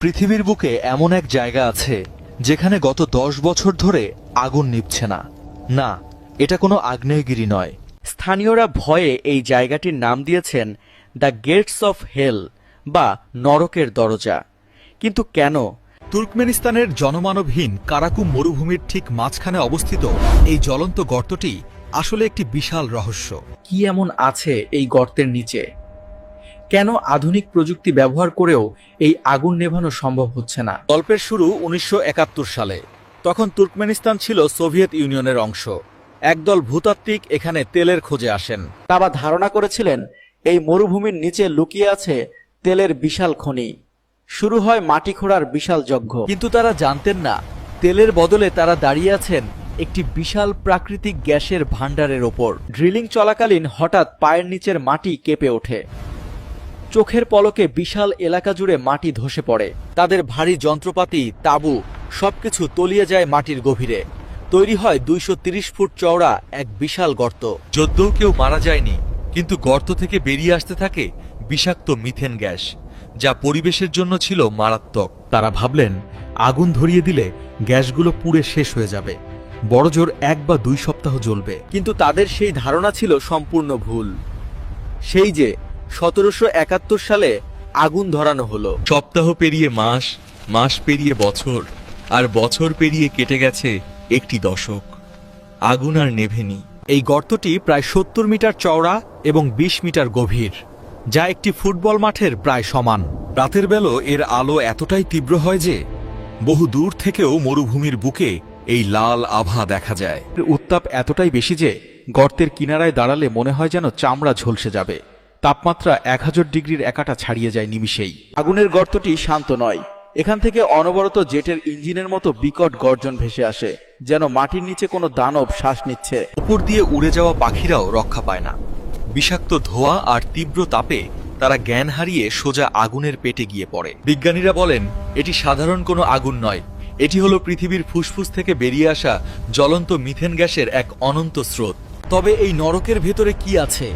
পৃথিবীর বুকে এমন এক জায়গা আছে যেখানে গত ১০ বছর ধরে আগুন নিভছে না। না, এটা কোনো আগ্নেয়গিরি নয়। স্থানীয়রা ভয়ে এই জায়গাটির নাম দিয়েছেন দ্য গেটস অফ হেল বা নরকের দরজা। কিন্তু কেন? তুর্কমেনিস্তানের জনমানবহীন কারাকুম মরুভূমির ঠিক মাঝখানে অবস্থিত এই জ্বলন্ত গর্তটি আসলে একটি বিশাল রহস্য। কি এমন আছে এই গর্তের নিচে? কেন আধুনিক প্রযুক্তি ব্যবহার করেও এই আগুন নেভানো সম্ভব হচ্ছে না? গল্পের শুরু ১৯৭১ সালে। তখন তুর্কমেনিস্তান ছিল সোভিয়েত ইউনিয়নের অংশ। একদল ভূতাত্ত্বিক এখানে তেলের খোঁজে আসেন। তারা ধারণা করেছিলেন এই মরুভূমির নিচে লুকিয়ে আছে তেলের বিশাল খনি। শুরু হয় মাটি খোঁড়ার বিশাল যজ্ঞ। কিন্তু তারা জানতেন না, তেলের বদলে তারা দাঁড়িয়ে আছেন একটি বিশাল প্রাকৃতিক গ্যাসের ভাণ্ডারের ওপর। ড্রিলিং চলাকালীন হঠাৎ পায়ের নিচের মাটি কেঁপে ওঠে। চোখের পলকে বিশাল এলাকা জুড়ে মাটি ধসে পড়ে। তাদের ভারী যন্ত্রপাতি, তাঁবু সবকিছু তলিয়ে যায় মাটির গভীরে। তৈরি হয় ২৩০ ফুট চওড়া এক বিশাল গর্ত। যদিও কেউ মারা যায়নি, কিন্তু গর্ত থেকে বেরিয়ে আসতে থাকে বিষাক্ত মিথেন গ্যাস, যা পরিবেশের জন্য ছিল মারাত্মক। তারা ভাবলেন আগুন ধরিয়ে দিলে গ্যাসগুলো পুড়ে শেষ হয়ে যাবে, বড়জোর ১ বা ২ সপ্তাহ জ্বলবে। কিন্তু তাদের সেই ধারণা ছিল সম্পূর্ণ ভুল। সেই যে ১৭৭১ সালে আগুন ধরানো হলো। সপ্তাহ পেরিয়ে মাস, মাস পেরিয়ে বছর, আর বছর পেরিয়ে কেটে গেছে একটি দশক। আগুন আর নেভেনি। এই গর্তটি প্রায় ৭০ মিটার চওড়া এবং ২০ মিটার গভীর, যা একটি ফুটবল মাঠের প্রায় সমান। রাতের বেলা এর আলো এতটাই তীব্র হয় যে বহু দূর থেকেও মরুভূমির বুকে এই লাল আভা দেখা যায়। উত্তাপ এতটাই বেশি যে গর্তের কিনারায় দাঁড়ালে মনে হয় যেন চামড়া ঝলসে যাবে। তাপমাত্রা ১০০০ ডিগ্রির একাটা ছাড়িয়ে যায় নিমিষেই। আগুনের গর্তটি শান্ত নয়। এখান থেকে অনবরত জেটের ইঞ্জিনের মতো বিকট গর্জন ভেসে আসে, যেন মাটির নিচে কোনো দানব শ্বাস নিচ্ছে। উপর দিয়ে উড়ে যাওয়া পাখিরাও রক্ষা পায় না। বিষাক্ত ধোঁয়া আর তীব্র তাপে তারা জ্ঞান হারিয়ে সোজা আগুনের পেটে গিয়ে পড়ে। বিজ্ঞানীরা বলেন এটি সাধারণ কোনো আগুন নয়, এটি হলো পৃথিবীর ফুসফুস থেকে বেরিয়ে আসা জ্বলন্ত মিথেন গ্যাসের এক অনন্ত স্রোত। তবে এই নরকের ভেতরে কি আছে?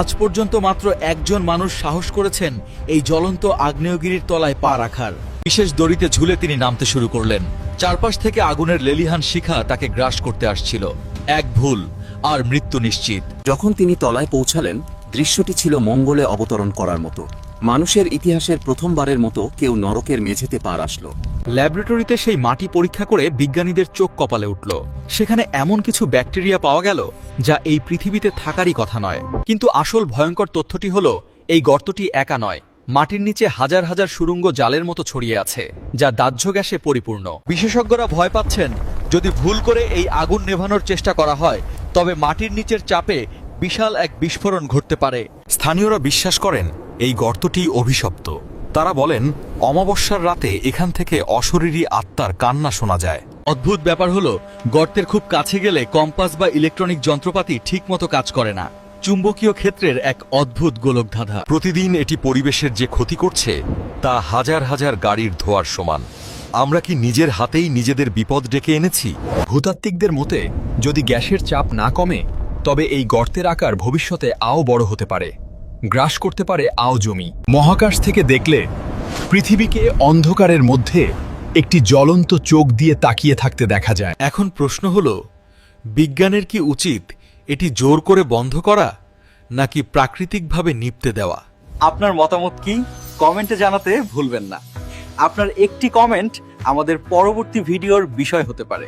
আজ পর্যন্ত মাত্র একজন মানুষ সাহস করেছেন এই জ্বলন্ত আগ্নেয়গিরির তলায় পা রাখার। বিশেষ দড়িতে ঝুলে তিনি নামতে শুরু করলেন। চারপাশ থেকে আগুনের লেলিহান শিখা তাকে গ্রাস করতে আসছিল। এক ভুল আর মৃত্যু নিশ্চিত। যখন তিনি তলায় পৌঁছালেন, দৃশ্যটি ছিল মঙ্গলে অবতরণ করার মতো। মানুষের ইতিহাসের প্রথমবারের মতো কেউ নরকের মেঝেতে পা রাখল। ল্যাবরেটরিতে সেই মাটি পরীক্ষা করে বিজ্ঞানীদের চোখ কপালে উঠল। সেখানে এমন কিছু ব্যাকটেরিয়া পাওয়া গেল যা এই পৃথিবীতে থাকারই কথা নয়। কিন্তু আসল ভয়ঙ্কর তথ্যটি হলো এই গর্তটি একা নয়, মাটির নিচে হাজার হাজার সুড়ঙ্গ জালের মতো ছড়িয়ে আছে, যা দাহ্য গ্যাসে পরিপূর্ণ। বিশেষজ্ঞরা ভয় পাচ্ছেন যদি ভুল করে এই আগুন নেভানোর চেষ্টা করা হয়, তবে মাটির নিচের চাপে বিশাল এক বিস্ফোরণ ঘটতে পারে। স্থানীয়রা বিশ্বাস করেন এই গর্তটি অভিশপ্ত। তারা বলেন অমাবস্যার রাতে এখান থেকে অশরীরী আত্মার কান্না শোনা যায়। অদ্ভুত ব্যাপার হলো গর্তের খুব কাছে গেলে কম্পাস বা ইলেকট্রনিক যন্ত্রপাতি ঠিকমতো কাজ করে না। চুম্বকীয় ক্ষেত্রের এক অদ্ভুত গোলকধাঁধা। প্রতিদিন এটি পরিবেশের যে ক্ষতি করছে তা হাজার হাজার গাড়ির ধোঁয়ার সমান। আমরা কি নিজের হাতেই নিজেদের বিপদ ডেকে এনেছি? ভূতাত্ত্বিকদের মতে যদি গ্যাসের চাপ না কমে, তবে এই গর্তের আকার ভবিষ্যতে আও বড় হতে পারে, গ্রাস করতে পারে আও জমি। মহাকাশ থেকে দেখলে পৃথিবীকে অন্ধকারের মধ্যে একটি জ্বলন্ত চোখ দিয়ে তাকিয়ে থাকতে দেখা যায়। এখন প্রশ্ন হলো, বিজ্ঞানের কি উচিত এটি জোর করে বন্ধ করা, নাকি প্রাকৃতিকভাবে নিভতে দেওয়া? আপনার মতামত কি? কমেন্টে জানাতে ভুলবেন না। আপনার একটি কমেন্ট আমাদের পরবর্তী ভিডিওর বিষয় হতে পারে।